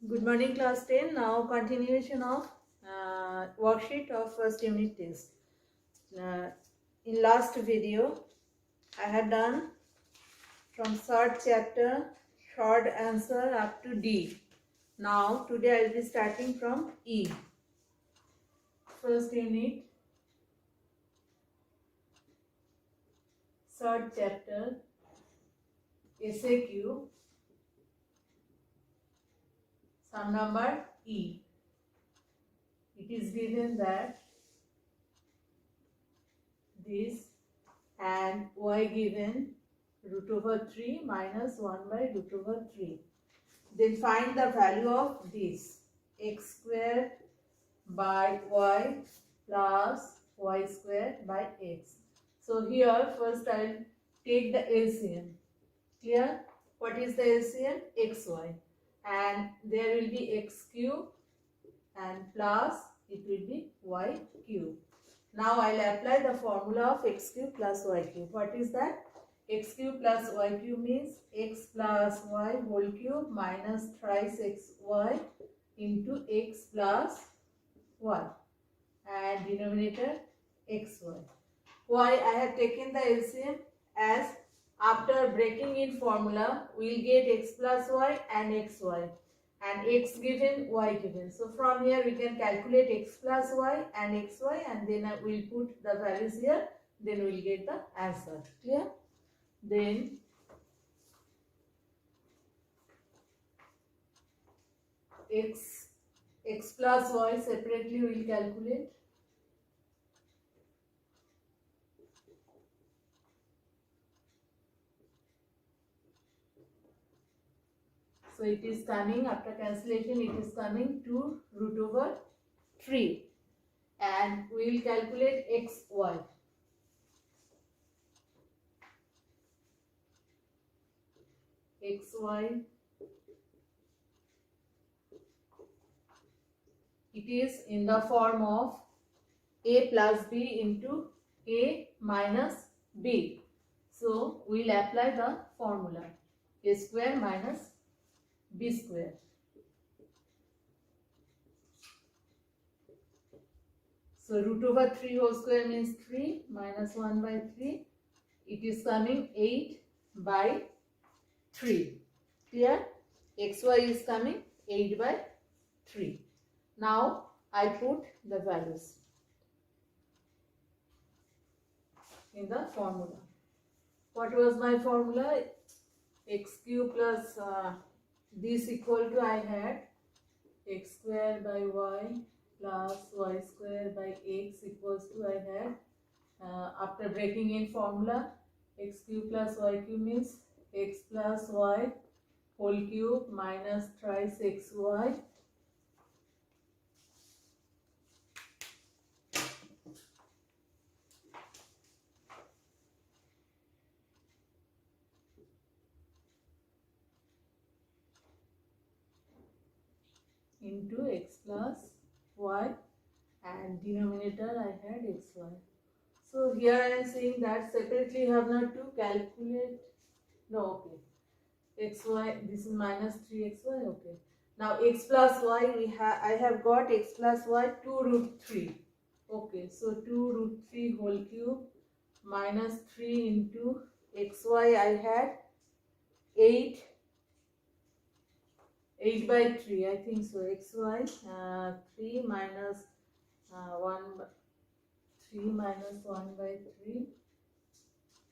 Good morning, class 10. Now, continuation of worksheet of first unit test. In last video, I had done from third chapter short answer up to D. Now, today I will be starting from E. First unit, third chapter, SAQ, sum number E. It is given that this and y given root over 3 minus 1 by root over 3. Then find the value of this x square by y plus y square by x. So here first I will take the LCM. Clear? What is the LCM? xy. And there will be x cube and plus it will be y cube. Now I will apply the formula of x cube plus y cube. What is that? X cube plus y cube means x plus y whole cube minus thrice xy into x plus y and denominator xy. Why I have taken the LCM? As after breaking in formula we will get x plus y and xy and x given, y given. So from here we can calculate x plus y and xy and then we will put the values here, then we will get the answer. Clear? Then x plus y separately we will calculate. So it is coming, after cancellation it is coming to root over 3 and we will calculate xy. xy, it is in the form of a plus b into a minus b. So we will apply the formula a square minus b square. So root over 3 whole square means 3 minus 1 by 3. It is coming 8 by 3. Clear? xy is coming 8 by 3. Now I put the values in the formula. What was my formula? X cube plus this equal to, I had x square by y plus y square by x equals to, I had after breaking in formula x cube plus y cube means x plus y whole cube minus thrice xy into x plus y and denominator I had xy. So here I am saying that separately you have not to calculate. No, okay. xy, this is minus 3xy, okay. Now x plus y, I have got x plus y 2 root 3. Okay, so 2 root 3 whole cube minus 3 into xy I had 8 by 3, I think so. xy 3 minus 1 3 minus 1 by 3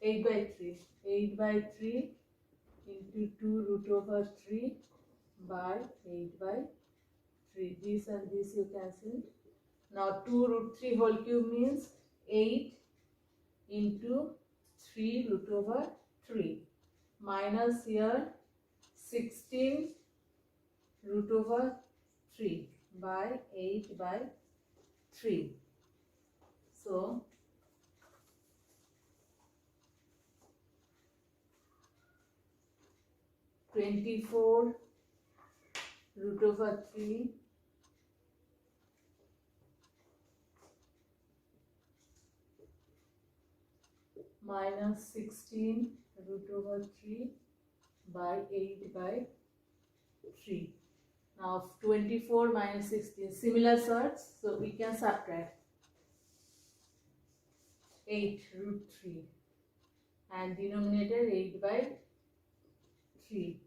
8 by 3 8 by 3 into 2 root over 3 by 8 by 3. This and this you cancel. Now 2 root 3 whole cube means 8 into 3 root over 3 minus here 16 root over 3 by 8 by 3. So (24) root over 3 minus 16 root over 3 by 8 by 3. Now 24 minus 16, similar sorts, so we can subtract 8 root 3 and denominator 8 by 3.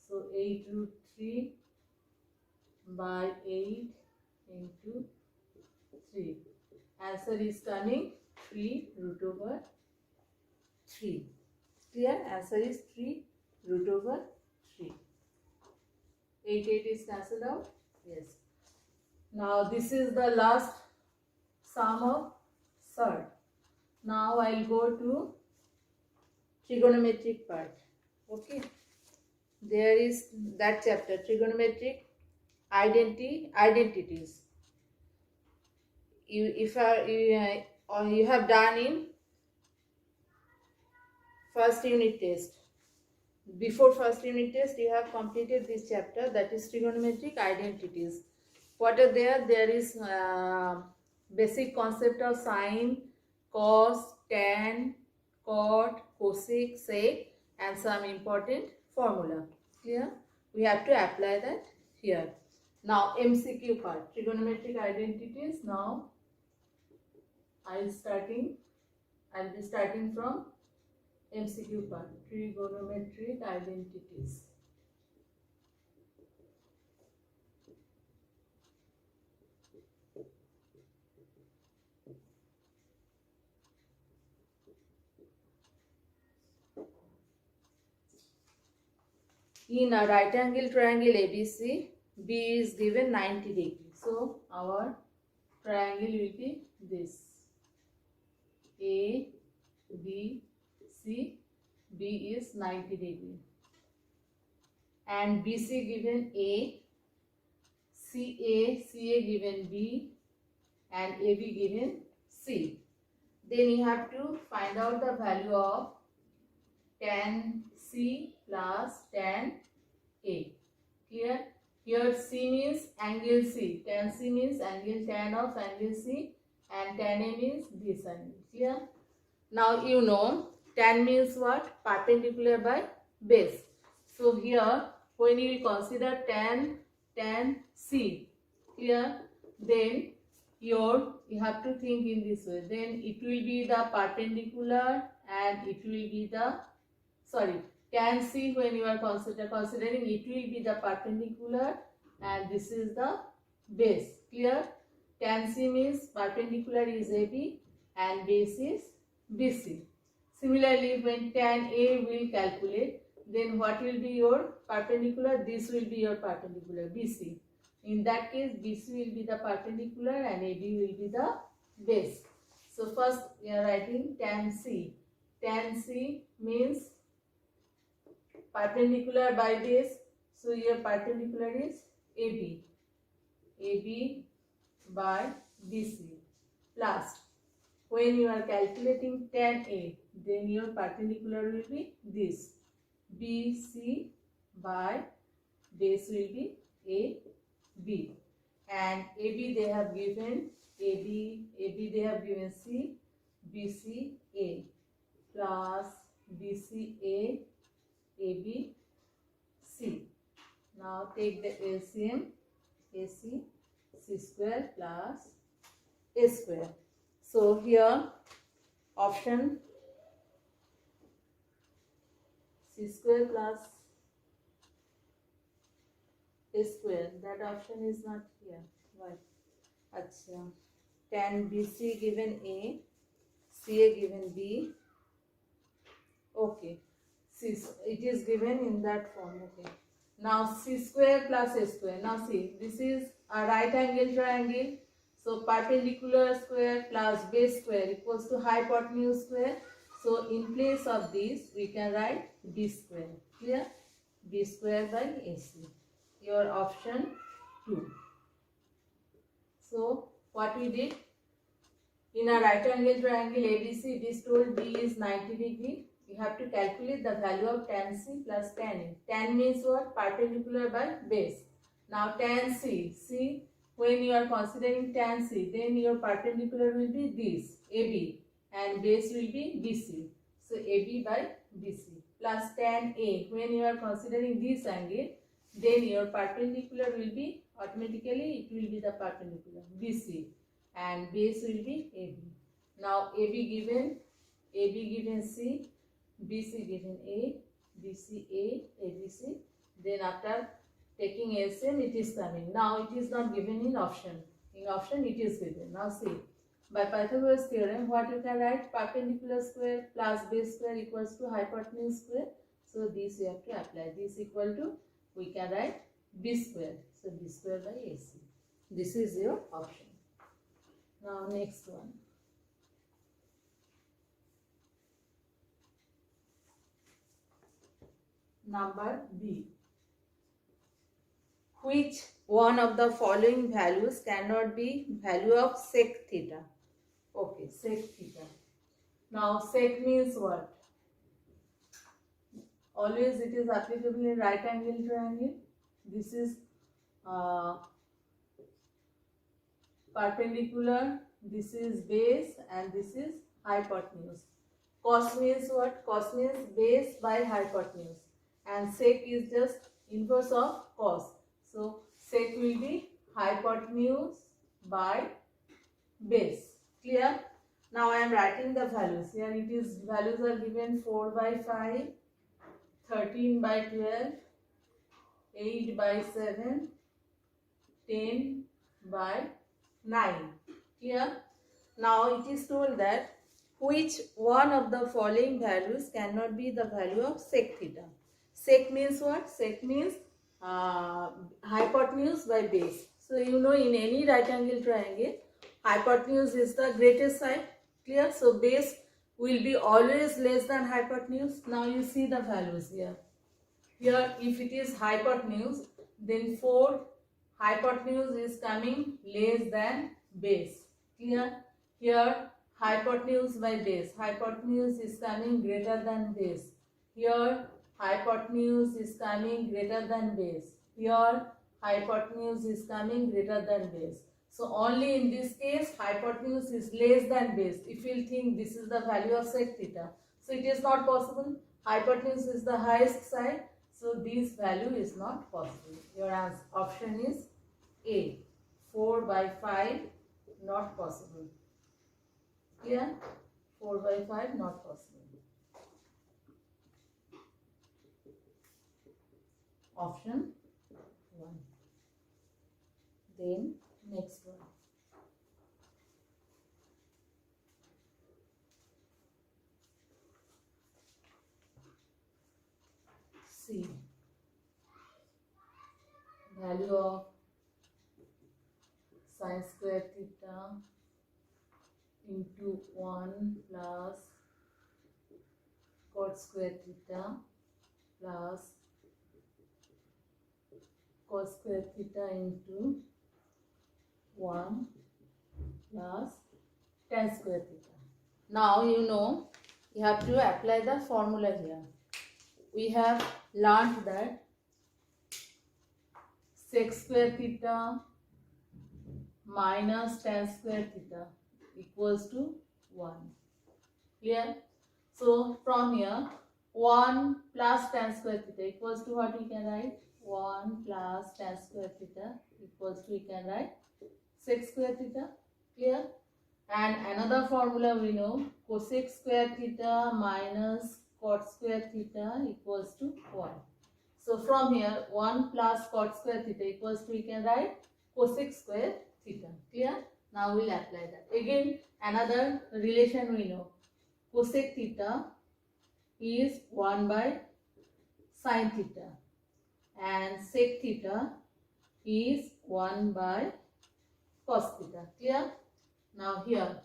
So 8 root 3 by 8 into 3. Answer is coming 3 root over 3. Clear? Answer is 3 root over 3. 8 is cancelled out. Yes. Now this is the last sum of third. Now I'll go to trigonometric part. Okay. There is that chapter, trigonometric identities. You have done in first unit test. Before first unit test, you have completed this chapter, that is trigonometric identities. What are there? There is basic concept of sine, cos, tan, cot, cosec, sec, and some important formula. Clear? We have to apply that here. Now MCQ part, trigonometric identities. Now I'll be starting from MCQ part, trigonometric identities. In a right angle triangle ABC, B is given 90 degrees. So our triangle will be this. A, B, C, B is 90 degree. And BC given A, CA given B, and AB given C. Then you have to find out the value of tan C plus tan A. Clear? Here C means angle C. Tan C means angle tan of angle C, and tan A means this angle. Clear? Now you know tan means what? Perpendicular by base. So here when you will consider tan C, clear? Then you have to think in this way. Then it will be the perpendicular and it will be the tan C when you are considering, it will be the perpendicular and this is the base. Clear? Tan C means perpendicular is AB and base is BC. Similarly, when tan A will calculate, then what will be your perpendicular? This will be your perpendicular, BC. In that case, BC will be the perpendicular and AB will be the base. So first we are writing tan C. Tan C means perpendicular by base. So your perpendicular is AB. AB by BC plus, when you are calculating tan A, then your perpendicular will be this. BC by base will be AB. And AB they have given AB they have given C, BC A plus BC A, AB C. Now take the LCM, AC, C square plus A square. So here option C square plus A square, that option is not here. Why? Achha. Tan BC given A, CA given B. Okay. It is given in that form. Okay. Now C square plus A square. Now see, this is a right angle triangle. So perpendicular square plus base square equals to hypotenuse square. So in place of this, we can write B square. Clear? B square by AC. Your option 2. So what we did? In a right angle triangle ABC, it is told B is 90 degree. You have to calculate the value of tan C plus tan A. Tan means what? Perpendicular by base. Now tan C. See, when you are considering tan C, then your perpendicular will be this, AB, and base will be BC. So AB by BC plus tan A. When you are considering this angle, then your perpendicular will be automatically, it will be the perpendicular BC, and base will be AB. Now AB given C, BC given A, BC A, ABC. Then after taking LCM, it is coming. Now it is not given in option. In option it is given. Now see, by Pythagoras theorem, what you can write? Perpendicular square plus base square equals to hypotenuse square. So this you have to apply. This equal to, we can write B square. So B square by AC. This is your option. Now next one. Number B. Which one of the following values cannot be value of sec theta? Okay, sec theta. Now sec means what? Always it is applicable in right angle triangle. This is perpendicular, this is base, and this is hypotenuse. Cos means what? Cos means base by hypotenuse, and sec is just inverse of cos. So sec will be hypotenuse by base. Clear? Now I am writing the values. Here it is, values are given 4 by 5, 13 by 12, 8 by 7, 10 by 9. Clear? Now it is told that which one of the following values cannot be the value of sec theta. Sec means what? Sec means hypotenuse by base. So you know, in any right angle triangle, hypotenuse is the greatest side. Clear? So base will be always less than hypotenuse. Now you see the values here. Here if it is hypotenuse, then 4 hypotenuse is coming less than base. Clear? Here hypotenuse by base, hypotenuse is coming greater than base. Here hypotenuse is coming greater than base. Here hypotenuse is coming greater than base. So only in this case hypotenuse is less than base. If you think this is the value of sec theta, so it is not possible. Hypotenuse is the highest side, so this value is not possible. Your answer option is A. 4 by 5 not possible. Clear? 4 by 5 not possible. Option 1. Then next one. C. Value of sin square theta into 1 plus cot square theta plus cos square theta into 1 plus tan square theta. Now you know you have to apply the formula here. We have learned that sec square theta minus tan square theta equals to 1. Clear? So from here 1 plus tan square theta equals to what we can write? 1 plus tan square theta equals to, we can write, sec square theta. Clear? And another formula we know, cosec square theta minus cot square theta equals to 1. So from here 1 plus cot square theta equals to, we can write cosec square theta. Clear? Now we'll apply that. Again another relation we know, cosec theta is 1 by sin theta and sec theta is 1 by cos theta. Clear? Now here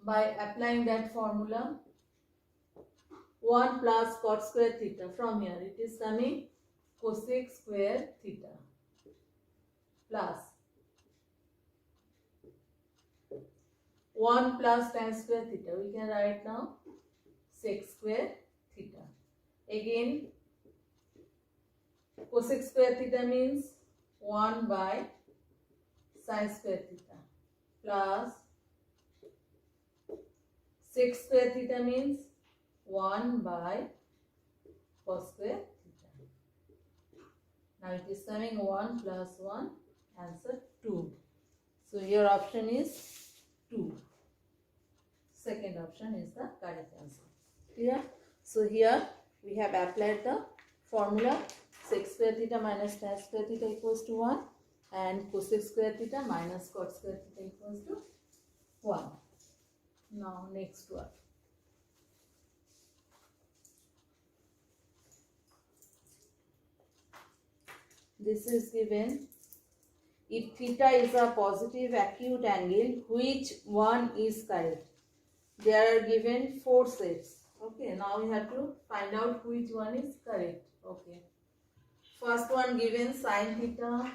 by applying that formula, 1 plus cot square theta, from here it is coming cosec square theta plus 1 plus tan square theta, we can write now sec square theta. Again cosec square theta means 1 by sin square theta plus sec square theta means 1 by cos square theta. Now it is coming 1 plus 1, answer 2. So your option is 2. Second option is the correct answer. Clear? So here we have applied the formula sec square theta minus tan square theta equals to 1 and cosec square theta minus cot square theta equals to 1. Now next one. This is given. If theta is a positive acute angle, which one is correct? There are given 4 sets. Okay, now we have to find out which one is correct. Okay. First one given sin theta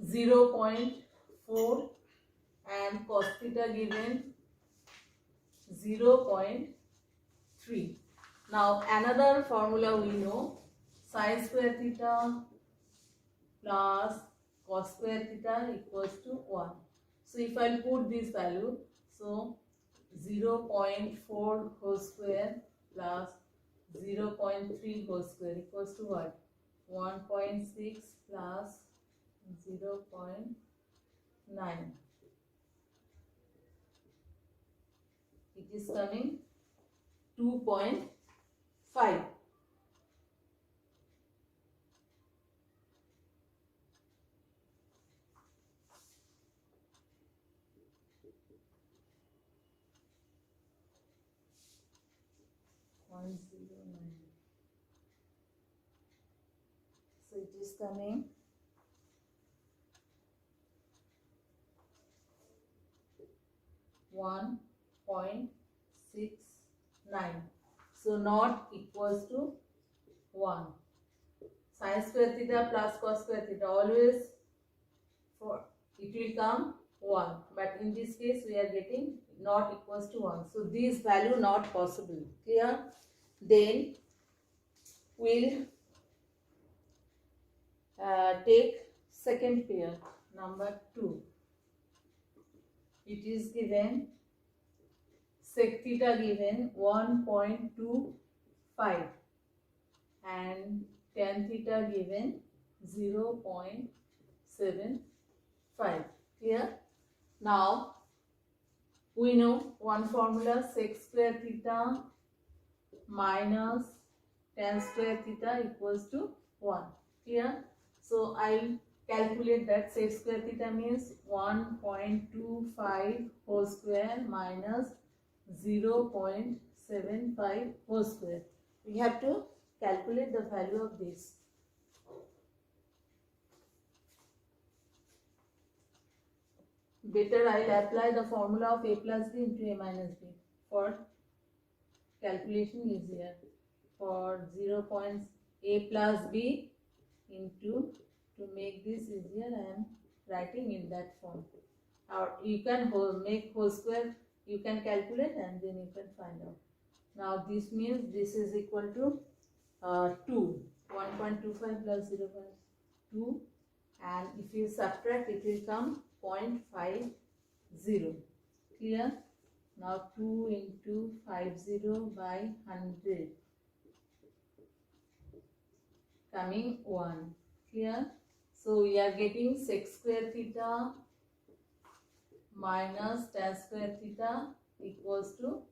0.4 and cos theta given 0.3. Now another formula we know, sin square theta plus cos square theta equals to 1. So if I put this value, so 0.4 whole square plus 0.3 whole square equals to what? 1.6 plus 0.9. It is coming 2.5. So it is coming 1.69. So not equals to 1. Sin square theta plus cos square theta always for it will come 1. But in this case we are getting not equals to 1. So this value not possible. Clear? Then we'll take second pair, number 2. It is given sec theta given 1.25 and tan theta given 0.75. Clear? Now we know one formula, sec square theta minus tan square theta equals to 1. Clear? So I'll calculate that. Sec square theta means 1.25 whole square minus 0.75 whole square. We have to calculate the value of this. Better I'll apply the formula of a plus b into a minus b for calculation easier. For 0.a plus b into, to make this easier, I am writing in that form. Or you can make whole square, you can calculate and then you can find out. Now this means this is equal to 2. 1.25 plus 0.2, and if you subtract it will come 0.50. Clear? Now 2 into 50 by 100 coming 1. Clear? So we are getting sec square theta minus tan square theta equals to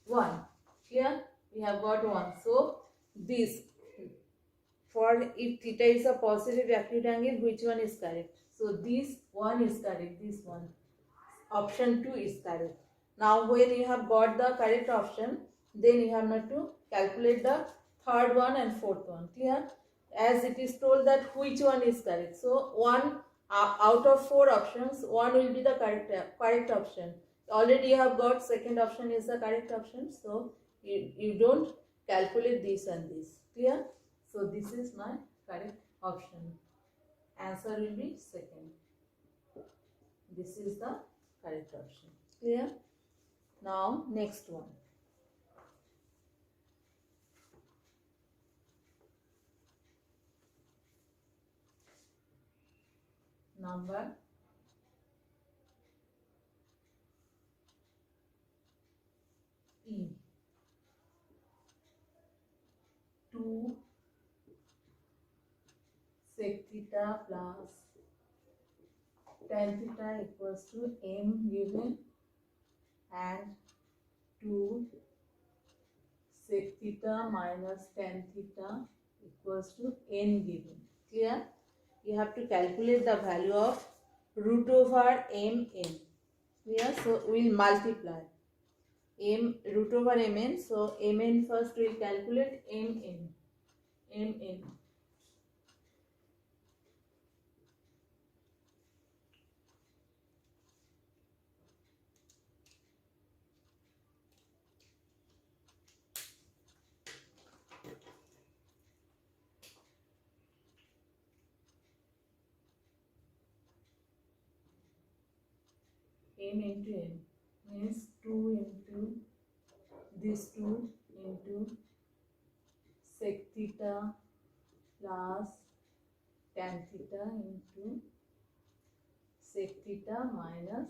1. Clear? We have got 1. So this, for if theta is a positive acute angle, which one is correct? So this one is correct, this one. Option 2 is correct. Now when you have got the correct option, then you have not to calculate the third one and fourth one. Clear? As it is told that which one is correct. So one out of 4 options, one will be the correct option. Already you have got second option is the correct option. So you don't calculate this and this. Clear? So this is my correct option. Answer will be second. This is the correct option. Clear? Now next one. Number E. 2 sec theta plus tan theta equals to m given and 2 sec theta minus tan theta equals to n given. Clear? You have to calculate the value of root over mn. Clear? So we'll multiply m root over mn. So mn first we'll calculate mn. M into n means 2 into this 2 into sec theta plus tan theta into sec theta minus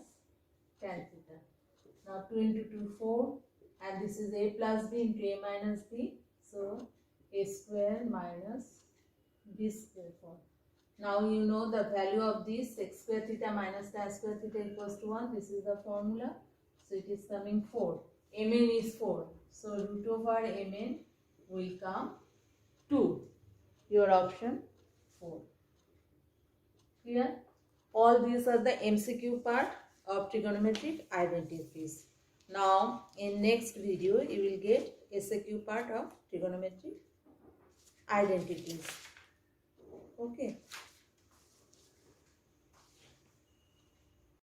tan theta. Now 2 into 2 4 and this is a plus b into a minus b. So a square minus b square 4. Now you know the value of this sec square theta minus tan square theta equals to 1. This is the formula. So it is coming 4. Mn is 4. So root over mn will come 2. Your option 4. Clear? All these are the MCQ part of trigonometric identities. Now in next video you will get SAQ part of trigonometric identities. Okay.